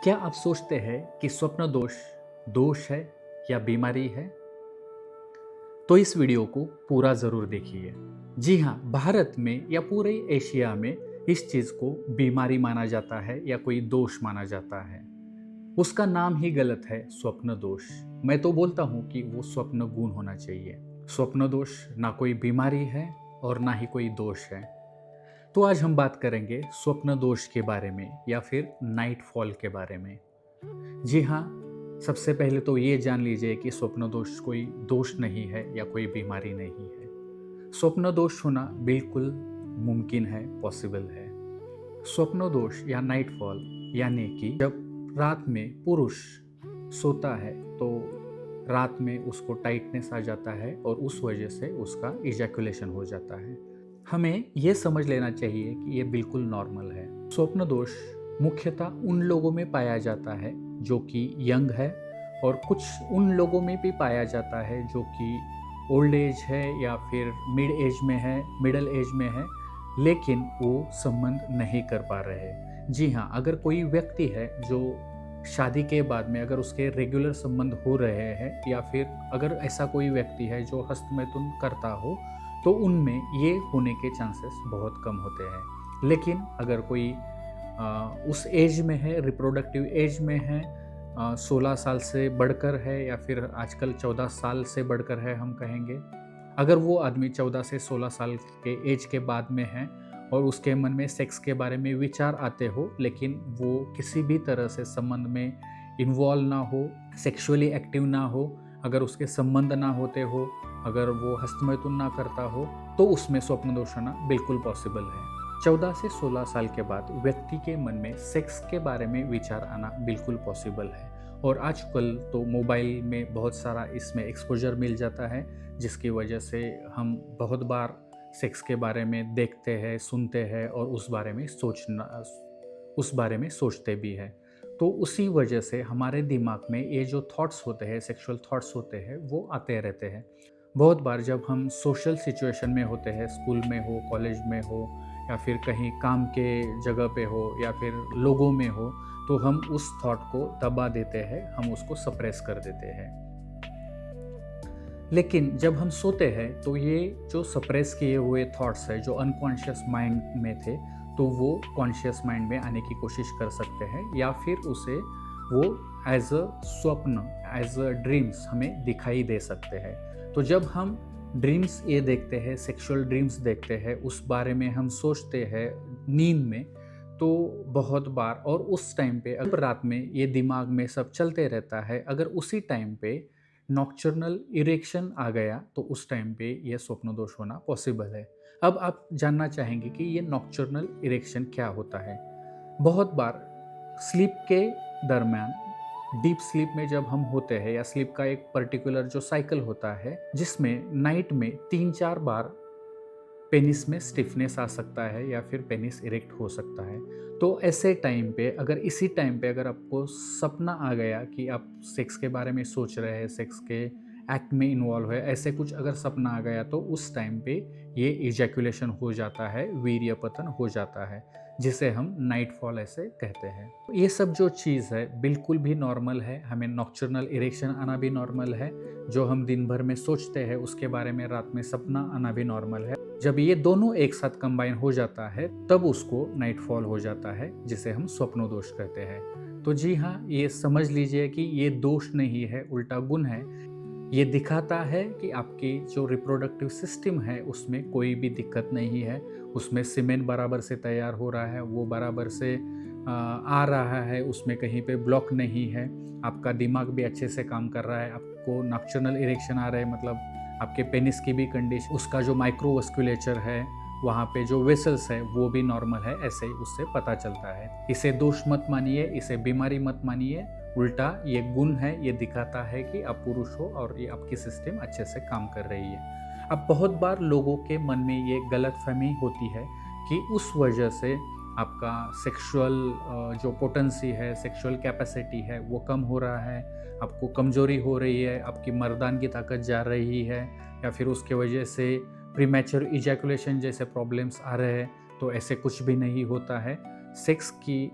क्या आप सोचते हैं कि स्वप्न दोष दोष है या बीमारी है? तो इस वीडियो को पूरा ज़रूर देखिए। जी हाँ, भारत में या पूरे एशिया में इस चीज़ को बीमारी माना जाता है या कोई दोष माना जाता है। उसका नाम ही गलत है, स्वप्न दोष। मैं तो बोलता हूँ कि वो स्वप्न गुण होना चाहिए। स्वप्न दोष ना कोई बीमारी है और ना ही कोई दोष है। तो आज हम बात करेंगे स्वप्न दोष के बारे में या फिर नाइट फॉल के बारे में। जी हाँ, सबसे पहले तो ये जान लीजिए कि स्वप्न दोष कोई दोष नहीं है या कोई बीमारी नहीं है। स्वप्न दोष होना बिल्कुल मुमकिन है, पॉसिबल है। स्वप्न दोष या नाइट फॉल यानी कि जब रात में पुरुष सोता है तो रात में उसको टाइटनेस आ जाता है और उस वजह से उसका इजैकुलेशन हो जाता है। हमें ये समझ लेना चाहिए कि ये बिल्कुल नॉर्मल है। स्वप्न दोष मुख्यतः उन लोगों में पाया जाता है जो कि यंग है और कुछ उन लोगों में भी पाया जाता है जो कि ओल्ड एज है या फिर मिड एज में है, मिडल एज में है, लेकिन वो संबंध नहीं कर पा रहे। जी हाँ, अगर कोई व्यक्ति है जो शादी के बाद में अगर उसके रेगुलर संबंध हो रहे हैं या फिर अगर ऐसा कोई व्यक्ति है जो हस्तमैथुन करता हो तो उनमें ये होने के चांसेस बहुत कम होते हैं। लेकिन अगर कोई उस एज में है, रिप्रोडक्टिव एज में है, 16 साल से बढ़कर है या फिर आजकल 14 साल से बढ़कर है हम कहेंगे। अगर वो आदमी 14 से 16 साल के एज के बाद में है और उसके मन में सेक्स के बारे में विचार आते हो लेकिन वो किसी भी तरह से संबंध में इन्वॉल्व ना हो, सेक्सुअली एक्टिव ना हो, अगर उसके संबंध ना होते हो, अगर वो हस्तमैथुन ना करता हो तो उसमें स्वप्न दोष आना बिल्कुल पॉसिबल है। 14 से 16 साल के बाद व्यक्ति के मन में सेक्स के बारे में विचार आना बिल्कुल पॉसिबल है और आजकल तो मोबाइल में बहुत सारा इसमें एक्सपोजर मिल जाता है जिसकी वजह से हम बहुत बार सेक्स के बारे में देखते हैं, सुनते हैं और उस बारे में सोचते भी हैं। तो उसी वजह से हमारे दिमाग में ये जो थॉट्स होते हैं, सेक्सुअल थॉट्स होते हैं, वो आते रहते हैं। बहुत बार जब हम सोशल सिचुएशन में होते हैं, स्कूल में हो, कॉलेज में हो या फिर कहीं काम के जगह पे हो या फिर लोगों में हो, तो हम उस थॉट को दबा देते हैं, हम उसको सप्रेस कर देते हैं। लेकिन जब हम सोते हैं तो ये जो सप्रेस किए हुए थॉट्स है जो अनकॉन्शियस माइंड में थे तो वो कॉन्शियस माइंड में आने की कोशिश कर सकते हैं या फिर उसे वो एज अ स्वप्न, एज अ ड्रीम्स हमें दिखाई दे सकते हैं। तो जब हम ड्रीम्स ये देखते हैं, सेक्सुअल ड्रीम्स देखते हैं, उस बारे में हम सोचते हैं नींद में, तो बहुत बार और उस टाइम पे अगर रात में ये दिमाग में सब चलते रहता है, अगर उसी टाइम पे नॉक्टर्नल इरेक्शन आ गया तो उस टाइम पे ये स्वप्न दोष होना पॉसिबल है। अब आप जानना चाहेंगे कि ये नॉक्टर्नल इरेक्शन क्या होता है। बहुत बार स्लीप के दरमियान, डीप स्लीप में जब हम होते हैं या स्लीप का एक पर्टिकुलर जो साइकिल होता है जिसमें नाइट में 3-4 बार पेनिस में स्टिफनेस आ सकता है या फिर पेनिस इरेक्ट हो सकता है। तो ऐसे टाइम पे अगर इसी टाइम पे अगर आपको सपना आ गया कि आप सेक्स के बारे में सोच रहे हैं, सेक्स के एक्ट में इन्वॉल्व है, ऐसे कुछ अगर सपना आ गया तो उस टाइम पे ये इजैकुलेशन हो जाता है, वीर्य पतन हो जाता है, जिसे हम नाइट फॉल ऐसे कहते हैं। तो ये सब जो चीज़ है बिल्कुल भी नॉर्मल है, हमें नॉक्टर्नल इरेक्शन आना भी नॉर्मल है, जो हम दिन भर में सोचते हैं उसके बारे में रात में सपना आना भी नॉर्मल है। जब ये दोनों एक साथ कंबाइन हो जाता है तब उसको नाइट फॉल हो जाता है जिसे हम स्वप्न दोष कहते हैं। तो जी हाँ, ये समझ लीजिए कि ये दोष नहीं है, उल्टा गुण है। ये दिखाता है कि आपकी जो रिप्रोडक्टिव सिस्टम है उसमें कोई भी दिक्कत नहीं है, उसमें सीमेन बराबर से तैयार हो रहा है, वो बराबर से आ रहा है, उसमें कहीं पे ब्लॉक नहीं है, आपका दिमाग भी अच्छे से काम कर रहा है, आपको नॉक्टर्नल इरेक्शन आ रहा है, मतलब आपके पेनिस की भी कंडीशन, उसका जो माइक्रोवस्कुलेचर है, वहाँ पे जो वेसल्स है वो भी नॉर्मल है, ऐसे ही उससे पता चलता है। इसे दोष मत मानिए, इसे बीमारी मत मानिए, उल्टा ये गुण है, ये दिखाता है कि आप पुरुष हो और ये आपकी सिस्टम अच्छे से काम कर रही है। अब बहुत बार लोगों के मन में ये गलतफहमी होती है कि उस वजह से आपका सेक्सुअल जो पोटेंसी है, सेक्सुअल कैपेसिटी है वो कम हो रहा है, आपको कमजोरी हो रही है, आपकी मर्दान की ताकत जा रही है या फिर उसके वजह से प्रीमैच्योर इजैकुलेशन जैसे प्रॉब्लम्स आ रहे हैं। तो ऐसे कुछ भी नहीं होता है। सेक्स की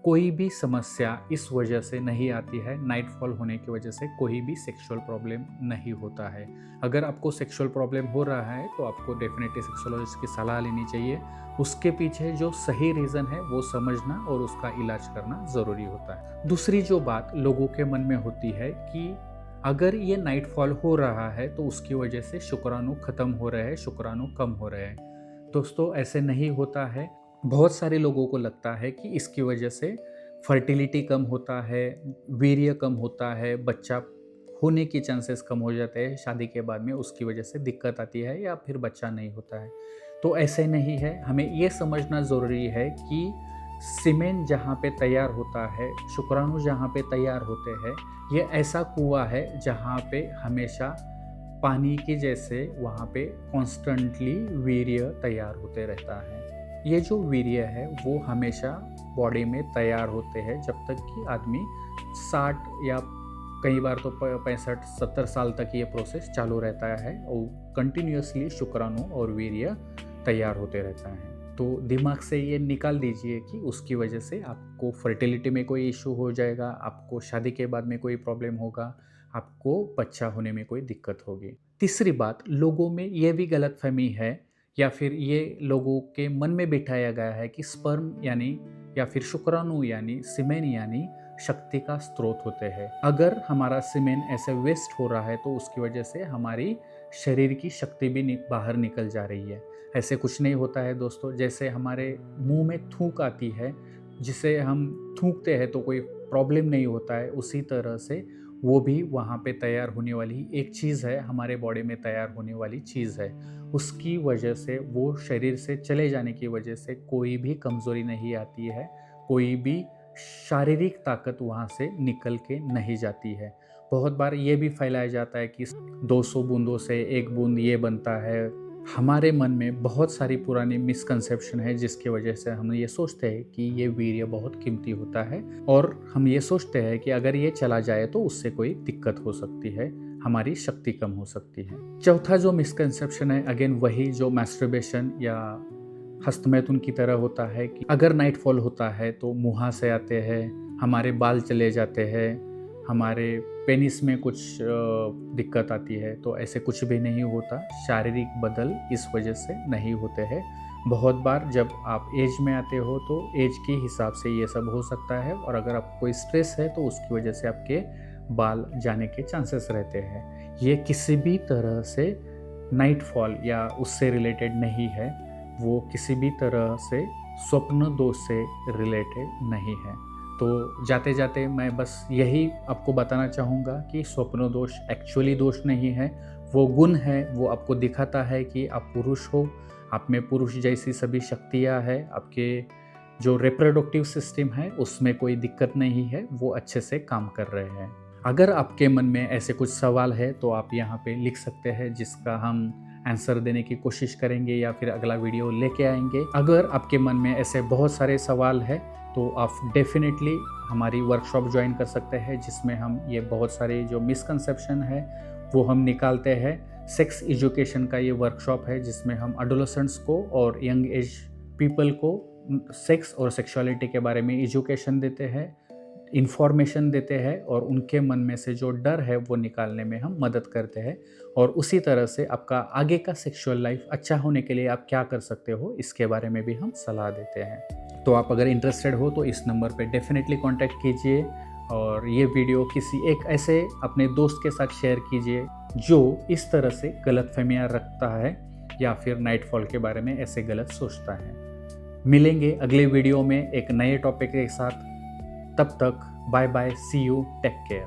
कोई भी समस्या इस वजह से नहीं आती है, नाइटफॉल होने की वजह से कोई भी सेक्सुअल प्रॉब्लम नहीं होता है। अगर आपको सेक्सुअल प्रॉब्लम हो रहा है तो आपको डेफिनेटली सेक्सोलॉजिस्ट की सलाह लेनी चाहिए। उसके पीछे जो सही रीज़न है वो समझना और उसका इलाज करना ज़रूरी होता है। दूसरी जो बात लोगों के मन में होती है कि अगर ये नाइटफॉल हो रहा है तो उसकी वजह से शुक्राणु ख़त्म हो रहे हैं, शुक्राणु कम हो रहे हैं। दोस्तों, ऐसे नहीं होता है। बहुत सारे लोगों को लगता है कि इसकी वजह से फर्टिलिटी कम होता है, वीर्य कम होता है, बच्चा होने की चांसेस कम हो जाते हैं, शादी के बाद में उसकी वजह से दिक्कत आती है या फिर बच्चा नहीं होता है। तो ऐसे नहीं है। हमें ये समझना ज़रूरी है कि सीमेन जहाँ पे तैयार होता है, शुक्राणु जहाँ पे तैयार होते हैं, ये ऐसा कुआं है जहाँ पे हमेशा पानी के जैसे वहाँ पे कॉन्स्टेंटली वीर्य तैयार होते रहता है। ये जो वीर्य है वो हमेशा बॉडी में तैयार होते हैं जब तक कि आदमी 60 या कई बार तो 65-70 साल तक ये प्रोसेस चालू रहता है और कंटिन्यूसली शुक्राणु और वीर्य तैयार होते रहता है। तो दिमाग से ये निकाल दीजिए कि उसकी वजह से आपको फर्टिलिटी में कोई इशू हो जाएगा, आपको शादी के बाद में कोई प्रॉब्लम होगा, आपको बच्चा होने में कोई दिक्कत होगी। तीसरी बात, लोगों में ये भी गलतफहमी है या फिर ये लोगों के मन में बिठाया गया है कि स्पर्म यानी या फिर शुक्राणु यानी सीमेन यानी शक्ति का स्रोत होते हैं। अगर हमारा सीमेन ऐसे वेस्ट हो रहा है तो उसकी वजह से हमारी शरीर की शक्ति भी बाहर निकल जा रही है। ऐसे कुछ नहीं होता है दोस्तों। जैसे हमारे मुंह में थूक आती है, जिसे हम थूकते हैं तो कोई प्रॉब्लम नहीं होता है, उसी तरह से वो भी वहाँ पे तैयार होने वाली एक चीज़ है, हमारे बॉडी में तैयार होने वाली चीज़ है। उसकी वजह से, वो शरीर से चले जाने की वजह से कोई भी कमज़ोरी नहीं आती है, कोई भी शारीरिक ताकत वहाँ से निकल के नहीं जाती है। बहुत बार ये भी फैलाया जाता है कि 200 बूंदों से 1 बूंद ये बनता है। हमारे मन में बहुत सारी पुरानी मिसकंसेप्शन है जिसकी वजह से हम ये सोचते हैं कि ये वीर्य बहुत कीमती होता है और हम ये सोचते हैं कि अगर ये चला जाए तो उससे कोई दिक्कत हो सकती है, हमारी शक्ति कम हो सकती है। चौथा जो मिसकंसेप्शन है, अगेन वही जो मैस्टरबेशन या हस्तमैथुन की तरह होता है कि अगर नाइटफॉल होता है तो मुहासे आते हैं, हमारे बाल चले जाते हैं, हमारे पेनिस में कुछ दिक्कत आती है। तो ऐसे कुछ भी नहीं होता। शारीरिक बदल इस वजह से नहीं होते हैं। बहुत बार जब आप एज में आते हो तो एज के हिसाब से ये सब हो सकता है और अगर आपको कोई स्ट्रेस है तो उसकी वजह से आपके बाल जाने के चांसेस रहते हैं। ये किसी भी तरह से नाइटफॉल या उससे रिलेटेड नहीं है, वो किसी भी तरह से स्वप्न दोष से रिलेटेड नहीं है। तो जाते जाते मैं बस यही आपको बताना चाहूँगा कि स्वप्न दोष एक्चुअली दोष नहीं है, वो गुण है। वो आपको दिखाता है कि आप पुरुष हो, आप में पुरुष जैसी सभी शक्तियाँ हैं, आपके जो रिप्रोडक्टिव सिस्टम है उसमें कोई दिक्कत नहीं है, वो अच्छे से काम कर रहे हैं। अगर आपके मन में ऐसे कुछ सवाल है तो आप यहाँ पे लिख सकते हैं, जिसका हम आंसर देने की कोशिश करेंगे या फिर अगला वीडियो लेके आएंगे। अगर आपके मन में ऐसे बहुत सारे सवाल है तो आप डेफिनेटली हमारी वर्कशॉप ज्वाइन कर सकते हैं, जिसमें हम ये बहुत सारे जो मिसकंसेप्शन है वो हम निकालते हैं। सेक्स एजुकेशन का ये वर्कशॉप है जिसमें हम एडोलेसेंट्स को और यंग एज पीपल को सेक्स और सेक्सुअलिटी के बारे में एजुकेशन देते हैं, इन्फॉर्मेशन देते हैं और उनके मन में से जो डर है वो निकालने में हम मदद करते हैं। और उसी तरह से आपका आगे का सेक्सुअल लाइफ अच्छा होने के लिए आप क्या कर सकते हो, इसके बारे में भी हम सलाह देते हैं। तो आप अगर इंटरेस्टेड हो तो इस नंबर पे डेफिनेटली कांटेक्ट कीजिए और ये वीडियो किसी एक ऐसे अपने दोस्त के साथ शेयर कीजिए जो इस तरह से गलतफहमियां रखता है या फिर नाइटफॉल के बारे में ऐसे गलत सोचता है। मिलेंगे अगले वीडियो में एक नए टॉपिक के साथ। तब तक bye bye, see you, take care.